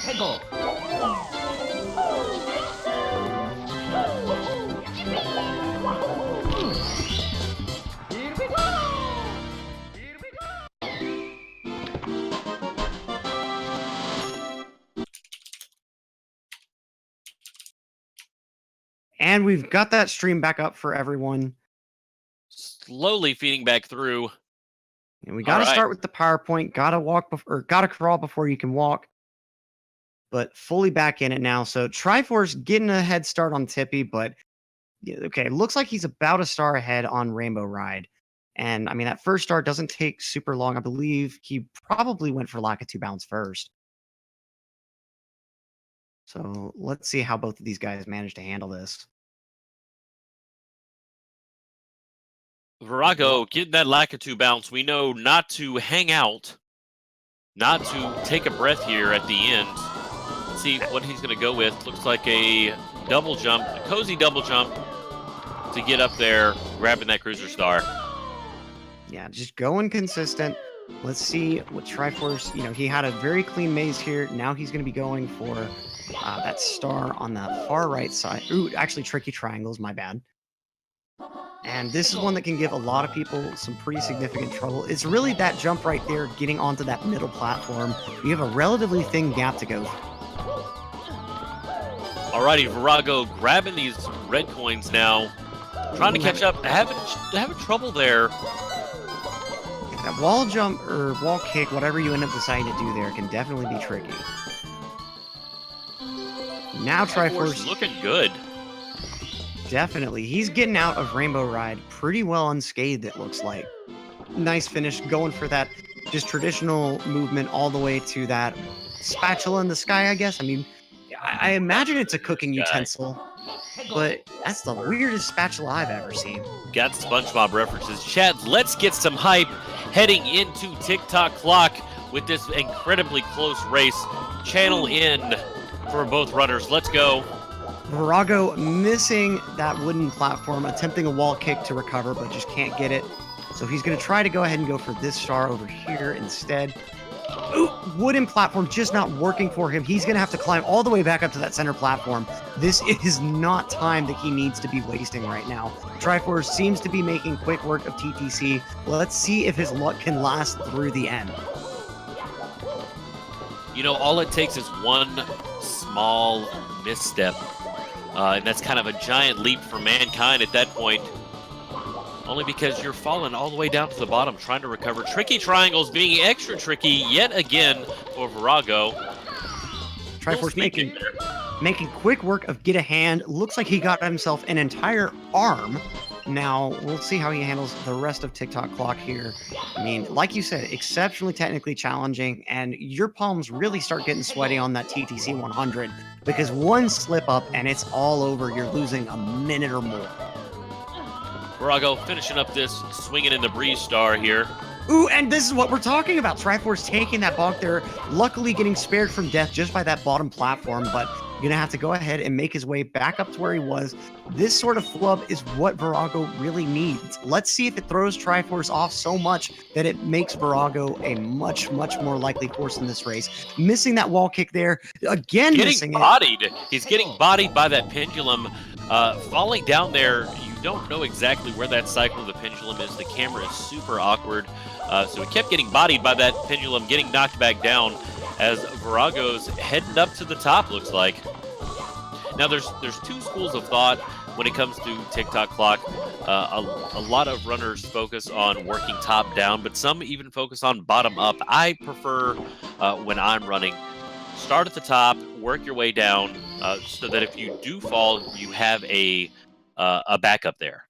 해고. Here we go. Here we go. And we've got that stream back up for everyone. Slowly feeding back through. And we got to All right. start with the PowerPoint. Got to walk before, or got to crawl before you can walk. But fully back in it now. So Triforce getting a head start on Tippy, but yeah, okay, looks like he's about a star ahead on Rainbow Ride. And I mean, that first star doesn't take super long. I believe he probably went for Lakitu bounce first. So let's see how both of these guys manage to handle this. Vorago getting that Lakitu bounce. We know not to hang out, not to take a breath here at the end. Let's see what he's going to go with. Looks like a double jump, a cozy double jump to get up there, grabbing that cruiser star. Yeah, just going consistent. Let's see what Triforce, he had a very clean maze here. Now he's going to be going for that star on the far right side. Ooh, actually tricky triangles, my bad. And this is one that can give a lot of people some pretty significant trouble. It's really that jump right there, getting onto that middle platform. You have a relatively thin gap to go through. Alrighty, Vorago grabbing these red coins now. Trying to catch up. Having trouble there. That wall jump or wall kick, whatever you end up deciding to do there, can definitely be tricky. Now Triforce looking good. Definitely. He's getting out of Rainbow Ride pretty well unscathed, it looks like. Nice finish, going for that just traditional movement all the way to that spatula in the sky, I guess. I mean, I imagine it's a cooking utensil, but that's the weirdest spatula I've ever seen. Got SpongeBob references. Chad, let's get some hype heading into TikTok clock with this incredibly close race. Channel in for both runners. Let's go. Vorago missing that wooden platform, attempting a wall kick to recover, but just can't get it. So he's going to try to go ahead and go for this star over here instead. Ooh, wooden platform just not working for him. He's going to have to climb all the way back up to that center platform. This is not time that he needs to be wasting right now. Triforce seems to be making quick work of TTC. Let's see if his luck can last through the end. You know, all it takes is one small misstep, and that's kind of a giant leap for mankind at that point. Only because you're falling all the way down to the bottom, trying to recover. Tricky triangles being extra tricky yet again for Vorago. Triforce making quick work of get a hand. Looks like he got himself an entire arm. Now, we'll see how he handles the rest of TikTok clock here. I mean, like you said, exceptionally technically challenging, and your palms really start getting sweaty on that TTC 100 because one slip up and it's all over. You're losing a minute or more. Vorago finishing up this, swinging in the breeze star here. Ooh, and this is what we're talking about. Triforce taking that bonk there, luckily getting spared from death just by that bottom platform, but going to have to go ahead and make his way back up to where he was. This sort of flub is what Vorago really needs. Let's see if it throws Triforce off so much that it makes Vorago a much, much more likely horse in this race. Missing that wall kick there, again missing Getting bodied. He's getting bodied by that pendulum. Falling down there, you don't know exactly where that cycle of the pendulum is. The camera is super awkward. So he kept getting bodied by that pendulum, getting knocked back down as Vorago's heading up to the top, looks like. Now, there's two schools of thought when it comes to TikTok clock. A lot of runners focus on working top down, but some even focus on bottom up. I prefer, when I'm running, start at the top, work your way down, so that if you do fall, you have a backup there.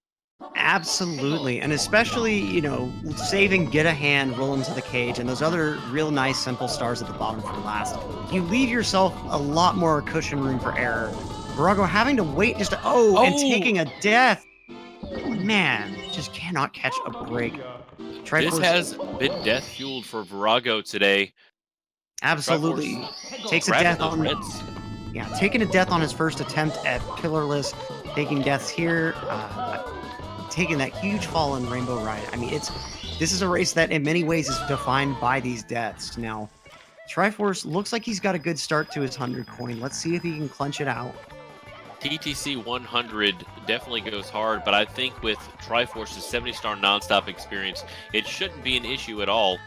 Absolutely, and especially, you know, saving get a hand, roll into the cage, and those other real nice simple stars at the bottom for last. You leave yourself a lot more cushion room for error. Vorago having to wait just to, and taking a death. Man, just cannot catch a break. This has been death fueled for Vorago today. Absolutely. Takes a death on Reds. Yeah, taking a death on his first attempt at Pillarless, taking deaths here, taking that huge fall in Rainbow Ride. I mean, this is a race that in many ways is defined by these deaths. Now, Triforce looks like he's got a good start to his 100 coin. Let's see if he can clench it out. TTC 100 definitely goes hard, but I think with Triforce's 70-star nonstop experience, it shouldn't be an issue at all.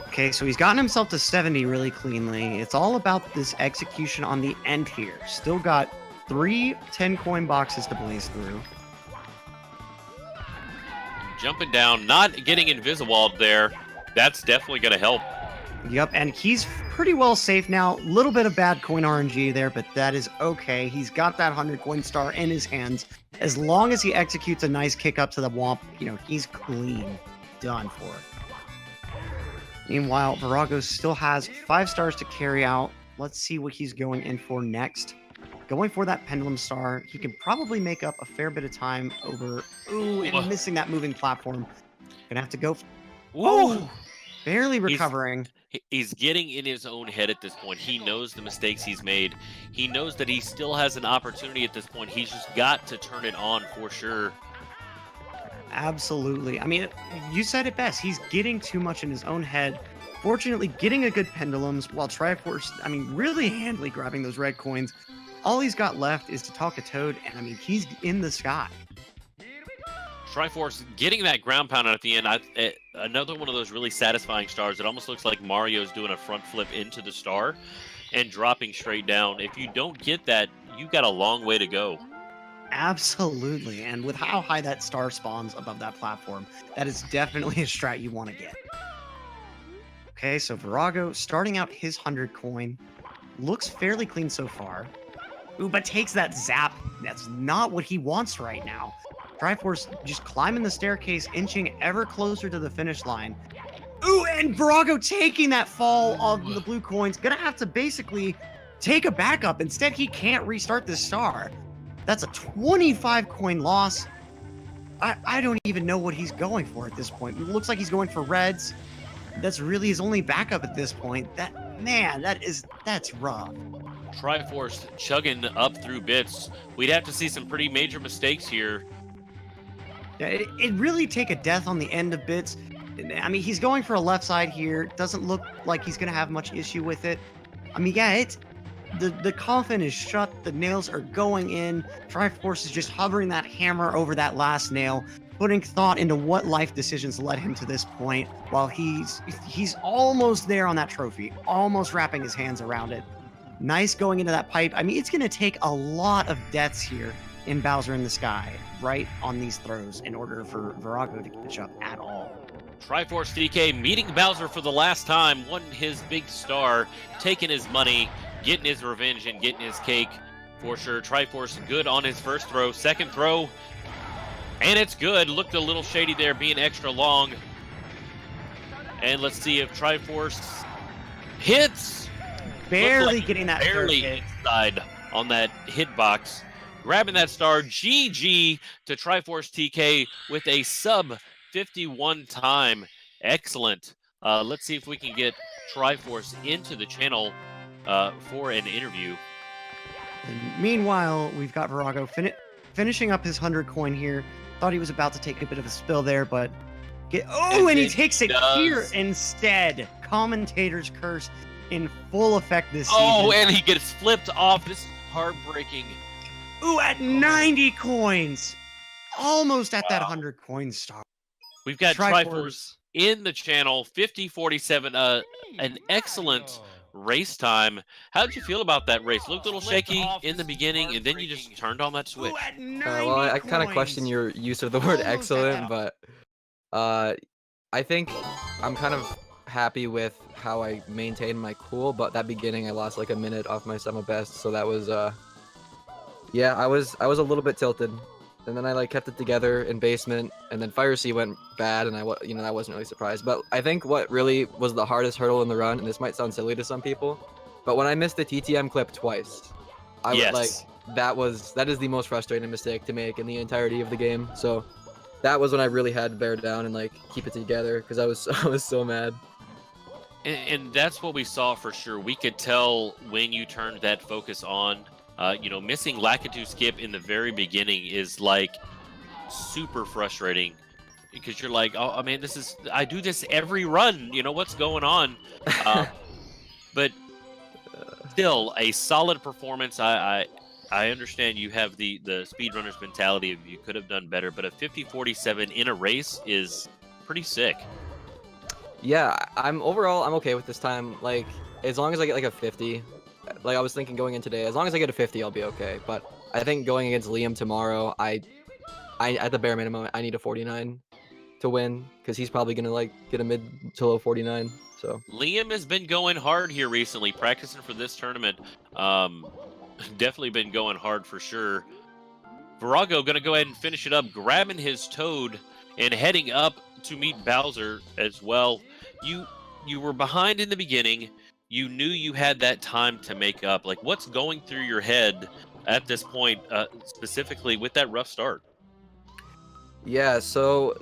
Okay, so he's gotten himself to 70 really cleanly. It's all about this execution on the end here. Still got 3 10-coin boxes to blaze through. Jumping down, not getting invisiwalled there. That's definitely going to help. Yep, and he's pretty well safe now. Little bit of bad coin RNG there, but that is okay. He's got that 100-coin star in his hands. As long as he executes a nice kick up to the womp, you know, he's clean. Done for it. Meanwhile, Vorago still has 5 stars to carry out. Let's see what he's going in for next. Going for that pendulum star. He can probably make up a fair bit of time over... Ooh, and missing that moving platform. Gonna have to go... Ooh. Barely recovering. He's getting in his own head at this point. He knows the mistakes he's made. He knows that he still has an opportunity at this point. He's just got to turn it on for sure. Absolutely. I mean, you said it best. He's getting too much in his own head. Fortunately, getting a good pendulums while Triforce, I mean, really handily grabbing those red coins. All he's got left is to talk to Toad, and I mean, he's in the sky. Triforce getting that ground pound out at the end. Another one of those really satisfying stars. It almost looks like Mario's doing a front flip into the star and dropping straight down. If you don't get that, you've got a long way to go. Absolutely, and with how high that star spawns above that platform, that is definitely a strat you want to get. Okay, so Vorago starting out his 100 coin. Looks fairly clean so far. Ooh, but takes that zap. That's not what he wants right now. Triforce just climbing the staircase, inching ever closer to the finish line. Ooh, and Vorago taking that fall of the blue coins. Gonna have to basically take a backup. Instead, he can't restart this star. That's a 25 coin loss. I don't even know what he's going for at this point. It looks like he's going for reds. That's really his only backup at this point. That's rough. Triforce chugging up through bits. We'd have to see some pretty major mistakes here. Yeah, it really take a death on the end of bits. I mean, he's going for a left side here. Doesn't look like he's gonna have much issue with it. I mean, yeah, it's the coffin is shut. The nails are going in. Triforce is just hovering that hammer over that last nail, putting thought into what life decisions led him to this point. While he's almost there on that trophy, almost wrapping his hands around it. Nice going into that pipe. I mean, it's gonna take a lot of deaths here in Bowser in the Sky, right on these throws, in order for Vorago to catch up at all. TriforceTK meeting Bowser for the last time, won his big star, taking his money, getting his revenge, and getting his cake for sure. Triforce good on his first throw, second throw, and it's good. Looked a little shady there, being extra long. And let's see if Triforce hits. Barely getting that barely third hit. inside on that hitbox. Grabbing that star, GG to TriforceTK with a sub 51 time. Excellent. Let's see if we can get Triforce into the channel for an interview. And meanwhile, we've got Vorago finishing up his 100 coin here. Thought he was about to take a bit of a spill there, but and he takes it here instead. Commentator's curse in full effect this season. Oh, and he gets flipped off. This is heartbreaking. Ooh, at 90 coins. Almost at that 100 coin star. We've got Triforce in the channel, 50-47, an excellent race time. How did you feel about that race? Looked a little shaky in the beginning, and then you just turned on that switch. Ooh, Well, I kind of question your use of the word Almost at excellent, that. but I think I'm kind of happy with how I maintained my cool. But that beginning, I lost like a minute off my summer best, so that was yeah, I was a little bit tilted. And then I like kept it together in basement, and then Fire Sea went bad, and I wasn't really surprised. But I think what really was the hardest hurdle in the run, and this might sound silly to some people, but when I missed the TTM clip twice, I was like, that is the most frustrating mistake to make in the entirety of the game. So that was when I really had to bear down and like keep it together, because I was so mad. And that's what we saw for sure. We could tell when you turned that focus on. Missing Lakitu skip in the very beginning is like super frustrating, because you're like, oh man, I do this every run. You know what's going on? But still, a solid performance. I understand you have the speedrunner's mentality of you could have done better, but a 50-47 in a race is pretty sick. Yeah, I'm okay with this time. Like, as long as I get like a 50. Like I was thinking going in today, as long as I get a 50, I'll be okay. But I think going against Liam tomorrow, I at the bare minimum, I need a 49 to win, because he's probably gonna like get a mid to low 49. So Liam has been going hard here recently, practicing for this tournament. Definitely been going hard for sure. Vorago gonna go ahead and finish it up, grabbing his Toad and heading up to meet Bowser as well. You were behind in the beginning. You knew you had that time to make up. Like, what's going through your head at this point, specifically with that rough start? yeah, so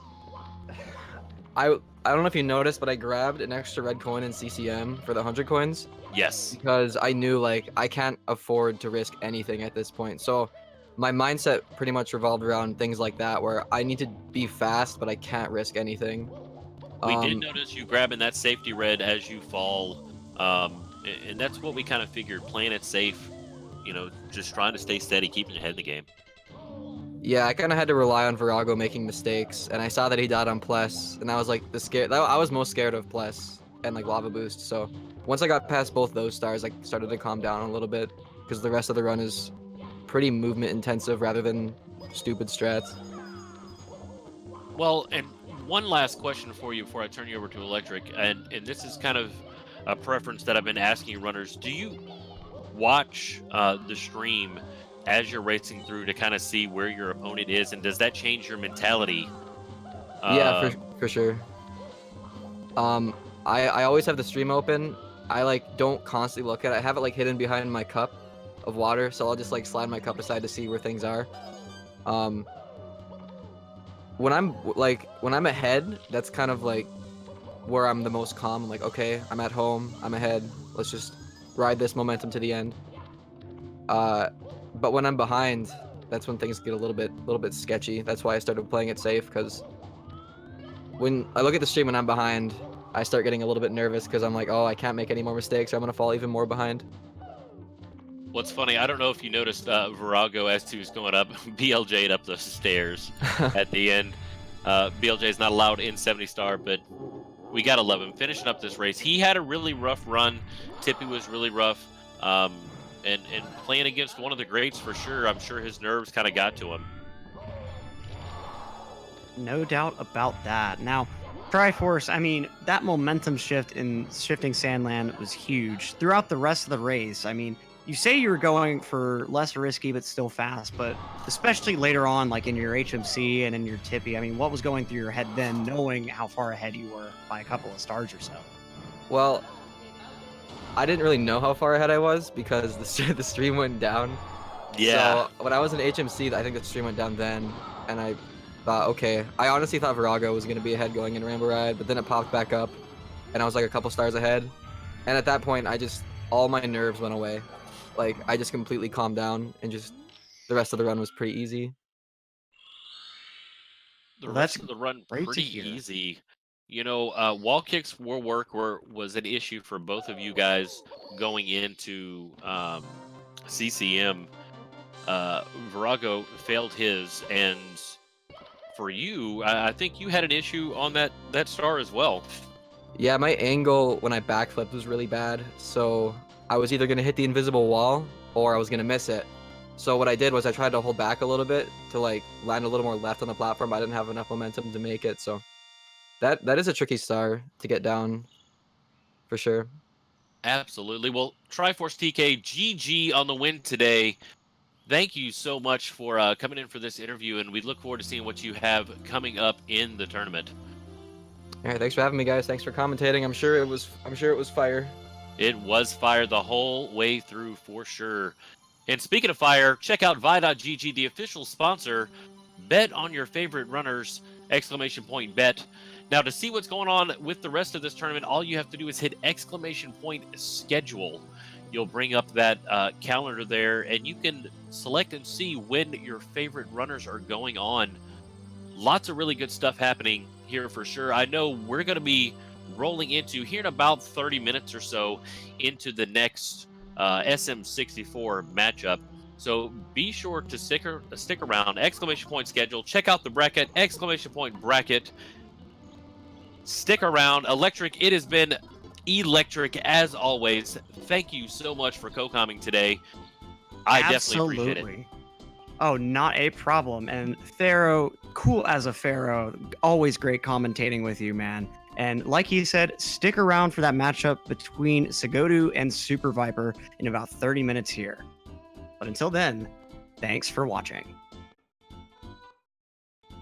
I don't know if you noticed, but I grabbed an extra red coin in CCM for the 100 coins, Yes. because I knew like I can't afford to risk anything at this point. So my mindset pretty much revolved around things like that, where I need to be fast, but I can't risk anything. We did notice you grabbing that safety red as you fall. And that's what we kind of figured, playing it safe, just trying to stay steady, keeping ahead of the game. Yeah, I kind of had to rely on Vorago making mistakes, and I saw that he died on Pless, and that was like I was most scared of Pless and like Lava Boost. So once I got past both those stars, I started to calm down a little bit, because the rest of the run is pretty movement intensive rather than stupid strats. Well, and one last question for you before I turn you over to Electric, and this is kind of a preference that I've been asking runners. Do you watch the stream as you're racing through to kind of see where your opponent is, and does that change your mentality? Yeah, for sure. I always have the stream open. I like don't constantly look at it. I have it like hidden behind my cup of water, so I'll just like slide my cup aside to see where things are. When I'm ahead, that's kind of like where I'm the most calm. I'm like, okay, I'm at home, I'm ahead, let's just ride this momentum to the end. But when I'm behind, that's when things get a little bit sketchy. That's why I started playing it safe, because when I look at the stream when I'm behind, I start getting a little bit nervous because I'm like, oh, I can't make any more mistakes, or I'm gonna fall even more behind. What's funny, I don't know if you noticed Virago as he was going up, BLJ'd up the stairs at the end. BLJ is not allowed in 70 star, but we gotta love him finishing up this race. He had a really rough run. Tippy was really rough, and playing against one of the greats for sure. I'm sure his nerves kind of got to him. No doubt about that. Now, Triforce, I mean, that momentum shift in shifting Sandland was huge throughout the rest of the race. I mean, you say you were going for less risky but still fast, but especially later on, like in your HMC and in your Tippy, I mean, what was going through your head then, knowing how far ahead you were by a couple of stars or so? Well, I didn't really know how far ahead I was because the stream went down. Yeah. So when I was in HMC, I think the stream went down then, and I thought, okay, I honestly thought Virago was going to be ahead going in Rambo Ride, but then it popped back up, and I was like a couple stars ahead. And at that point, all my nerves went away. Like, I just completely calmed down, and just the rest of the run was pretty easy. The Well, rest that's of the run great to pretty hear. easy. You know, wall kicks was an issue for both of you guys going into CCM. Virago failed his, and for you, I think you had an issue on that star as well. Yeah, my angle when I backflipped was really bad, so I was either going to hit the invisible wall or I was going to miss it. So what I did was I tried to hold back a little bit to like land a little more left on the platform, but I didn't have enough momentum to make it. So that is a tricky star to get down for sure. Absolutely. Well, TriforceTK, GG on the win today. Thank you so much for coming in for this interview, and we look forward to seeing what you have coming up in the tournament. All right, thanks for having me, guys. Thanks for commentating. I'm sure it was fire. It was fire the whole way through for sure. And speaking of fire, check out Vi.GG, the official sponsor. Bet on your favorite runners, ! Bet. Now, to see what's going on with the rest of this tournament, all you have to do is hit ! Schedule. You'll bring up that calendar there, and you can select and see when your favorite runners are going on. Lots of really good stuff happening here for sure. I know we're going to be rolling into, here in about 30 minutes or so, into the next SM64 matchup. So be sure to stick around. ! Schedule. Check out the bracket. ! Bracket. Stick around. Electric. It has been electric as always. Thank you so much for co-commenting today. I definitely appreciate it. Oh, not a problem. And Thero, cool as a pharaoh. Always great commentating with you, man. And like he said, stick around for that matchup between Sagodu and Super Viper in about 30 minutes here. But until then, thanks for watching.